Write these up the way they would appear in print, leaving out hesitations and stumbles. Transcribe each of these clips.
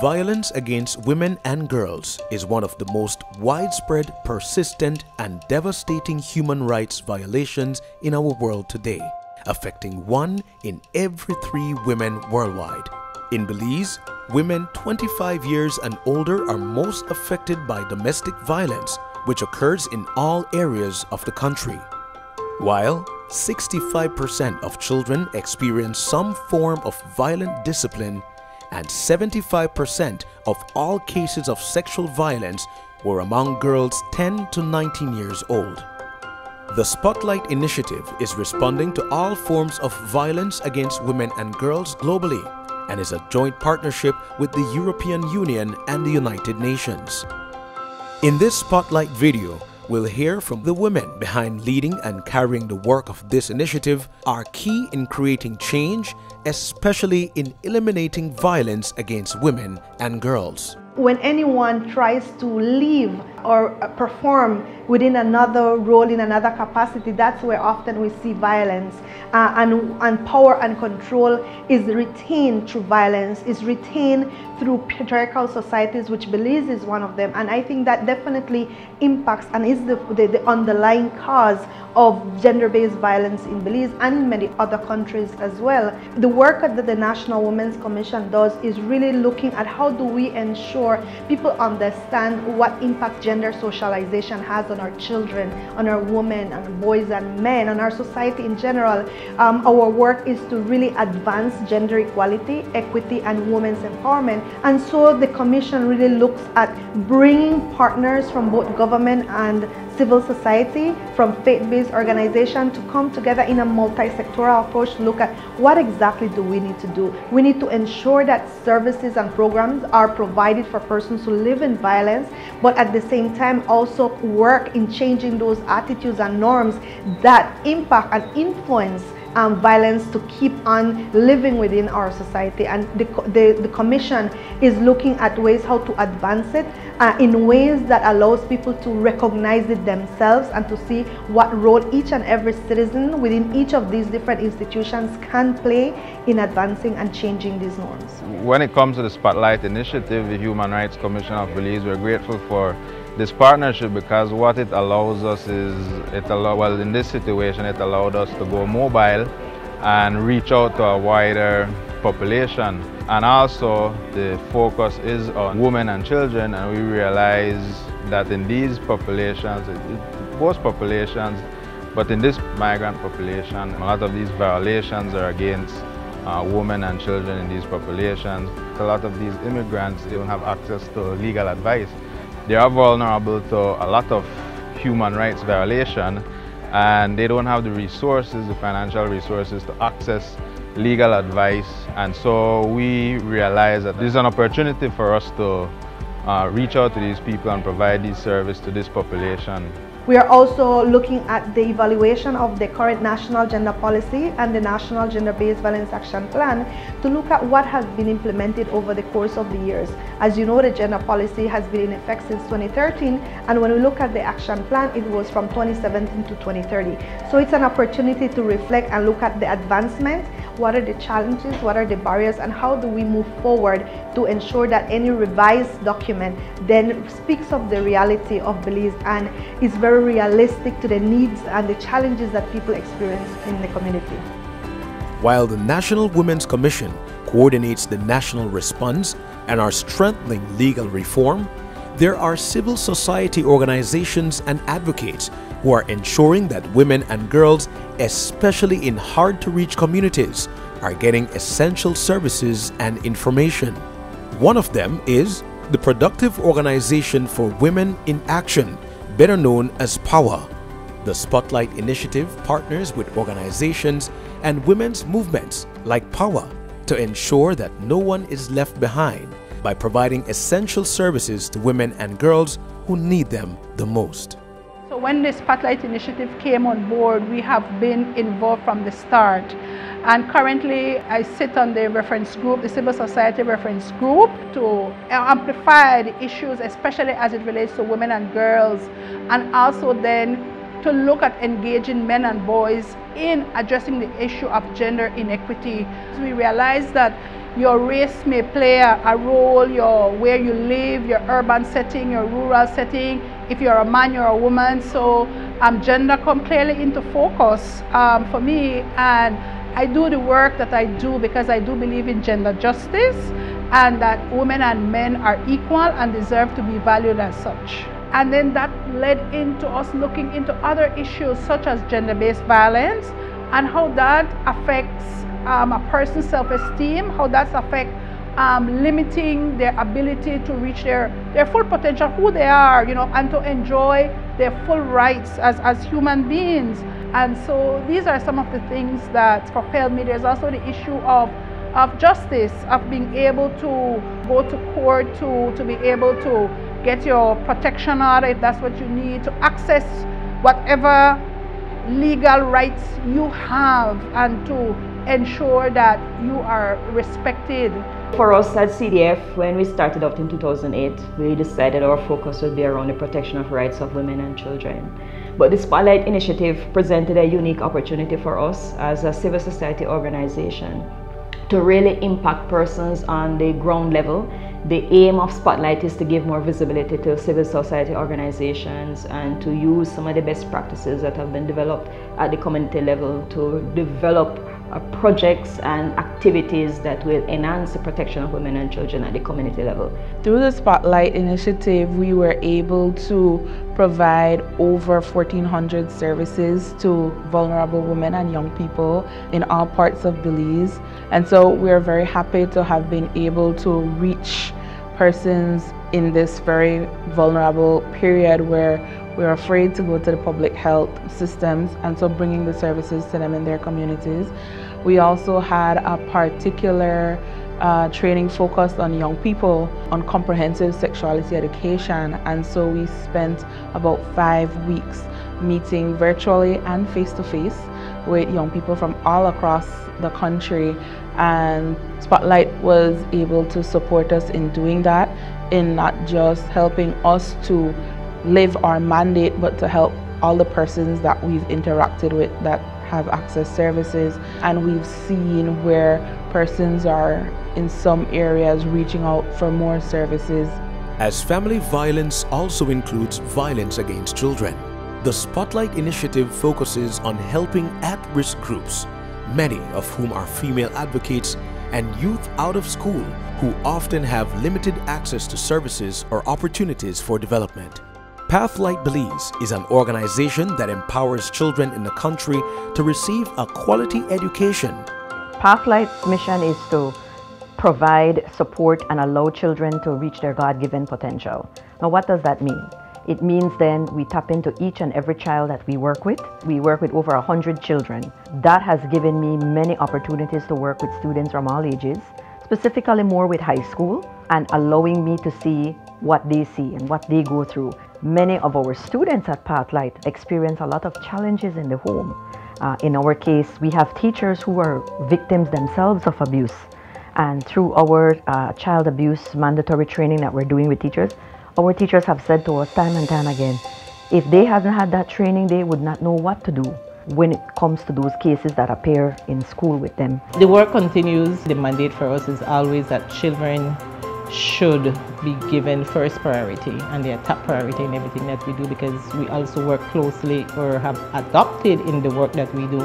Violence against women and girls is one of the most widespread, persistent, and devastating human rights violations in our world today, affecting 1 in every 3 women worldwide. In Belize, women 25 years and older are most affected by domestic violence, which occurs in all areas of the country. While 65% of children experience some form of violent discipline, and 75% of all cases of sexual violence were among girls 10 to 19 years old. The Spotlight Initiative is responding to all forms of violence against women and girls globally and is a joint partnership with the European Union and the United Nations. In this Spotlight video, we'll hear from the women behind leading and carrying the work of this initiative are key in creating change, especially in eliminating violence against women and girls. When anyone tries to live or perform within another role in another capacity, that's where often we see violence. And power and control is retained through violence, is retained through patriarchal societies, which Belize is one of them. And I think that definitely impacts and is the underlying cause of gender-based violence in Belize and in many other countries as well. The work that the National Women's Commission does is really looking at how do we ensure people understand what impact gender socialization has on our children, on our women, and boys and men, on our society in general. Our work is to really advance gender equality, equity, and women's empowerment. And so the Commission really looks at bringing partners from both government and civil society, from faith-based organizations to come together in a multi-sectoral approach to look at what exactly do we need to do. We need to ensure that services and programs are provided for persons who live in violence, but at the same time also work in changing those attitudes and norms that impact and influence violence to keep on living within our society. And the Commission is looking at ways how to advance it in ways that allows people to recognize it themselves and to see what role each and every citizen within each of these different institutions can play in advancing and changing these norms. When it comes to the Spotlight Initiative, the Human Rights Commission of Belize, we're grateful for this partnership because what it allows us is, well, in this situation, it allowed us to go mobile and reach out to a wider population. And also the focus is on women and children, and we realize that in these populations, both populations, but in this migrant population, a lot of these violations are against women and children in these populations. A lot of these immigrants, they don't have access to legal advice. They are vulnerable to a lot of human rights violation, and they don't have the resources, the financial resources to access legal advice. And so we realize that this is an opportunity for us to reach out to these people and provide these services to this population. We are also looking at the evaluation of the current National Gender Policy and the National Gender-Based Violence Action Plan to look at what has been implemented over the course of the years. As you know, the gender policy has been in effect since 2013, and when we look at the action plan, it was from 2017 to 2030. So it's an opportunity to reflect and look at the advancement, what are the challenges, what are the barriers, and how do we move forward to ensure that any revised document then speaks of the reality of Belize and is very realistic to the needs and the challenges that people experience in the community. While the National Women's Commission coordinates the national response and are strengthening legal reform, there are civil society organizations and advocates who are ensuring that women and girls, especially in hard-to-reach communities, are getting essential services and information. One of them is the Productive Organization for Women in Action, better known as POWER. The Spotlight Initiative partners with organizations and women's movements like POWER to ensure that no one is left behind by providing essential services to women and girls who need them the most. So when the Spotlight Initiative came on board, we have been involved from the start. And currently I sit on the reference group, the civil society reference group, to amplify the issues, especially as it relates to women and girls, and also then to look at engaging men and boys in addressing the issue of gender inequity. So we realize that your race may play a role, where you live, your urban setting, your rural setting, if you're a man, you're a woman. So gender come clearly into focus for me, and I do the work that I do because I do believe in gender justice and that women and men are equal and deserve to be valued as such. And then that led into us looking into other issues such as gender-based violence and how that affects a person's self-esteem, how that affects limiting their ability to reach their full potential, who they are, and to enjoy their full rights as human beings. And so these are some of the things that propelled me. There's also the issue of justice, of being able to go to court, to be able to get your protection order if that's what you need, to access whatever legal rights you have, and to ensure that you are respected. For us at CDF, when we started out in 2008, we decided our focus would be around the protection of rights of women and children. But the Spotlight Initiative presented a unique opportunity for us as a civil society organization to really impact persons on the ground level. The aim of Spotlight is to give more visibility to civil society organizations and to use some of the best practices that have been developed at the community level to develop projects and activities that will enhance the protection of women and children at the community level. Through the Spotlight Initiative, we were able to provide over 1,400 services to vulnerable women and young people in all parts of Belize. And so we're very happy to have been able to reach persons in this very vulnerable period where we're afraid to go to the public health systems, and so bringing the services to them in their communities. We also had a particular training focused on young people on comprehensive sexuality education, and so we spent about 5 weeks meeting virtually and face-to-face with young people from all across the country, and Spotlight was able to support us in doing that, in not just helping us to live our mandate, but to help all the persons that we've interacted with that have access services. And we've seen where persons are in some areas reaching out for more services. As family violence also includes violence against children, the Spotlight Initiative focuses on helping at-risk groups, many of whom are female advocates and youth out of school who often have limited access to services or opportunities for development. Pathlight Belize is an organization that empowers children in the country to receive a quality education. Pathlight's mission is to provide support and allow children to reach their God-given potential. Now, what does that mean? It means then we tap into each and every child that we work with. We work with over 100 children. That has given me many opportunities to work with students from all ages, specifically more with high school, and allowing me to see what they see and what they go through. Many of our students at Pathlight experience a lot of challenges in the home. In our case, we have teachers who are victims themselves of abuse. And through our child abuse mandatory training that we're doing with teachers, our teachers have said to us time and time again, if they hadn't had that training, they would not know what to do when it comes to those cases that appear in school with them. The work continues. The mandate for us is always that children should be given first priority, and they are top priority in everything that we do, because we also work closely, or have adopted in the work that we do,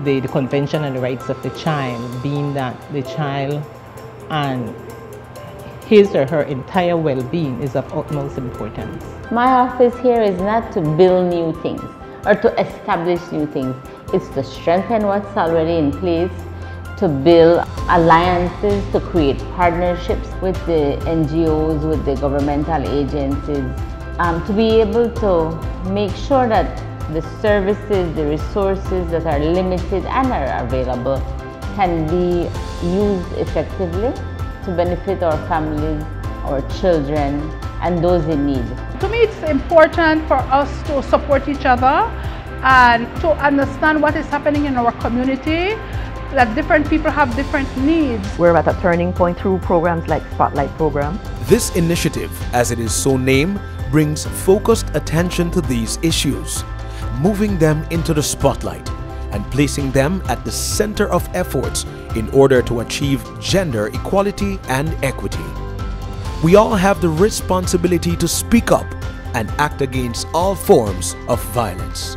the Convention on the Rights of the Child, being that the child and his or her entire well-being is of utmost importance. My office here is not to build new things or to establish new things. It's to strengthen what's already in place, to build alliances, to create partnerships with the NGOs, with the governmental agencies, to be able to make sure that the services, the resources that are limited and are available can be used effectively to benefit our families, our children, and those in need. To me, it's important for us to support each other and to understand what is happening in our community, that different people have different needs. We're at a turning point through programs like Spotlight program. This initiative, as it is so named, brings focused attention to these issues, moving them into the spotlight and placing them at the center of efforts in order to achieve gender equality and equity. We all have the responsibility to speak up and act against all forms of violence.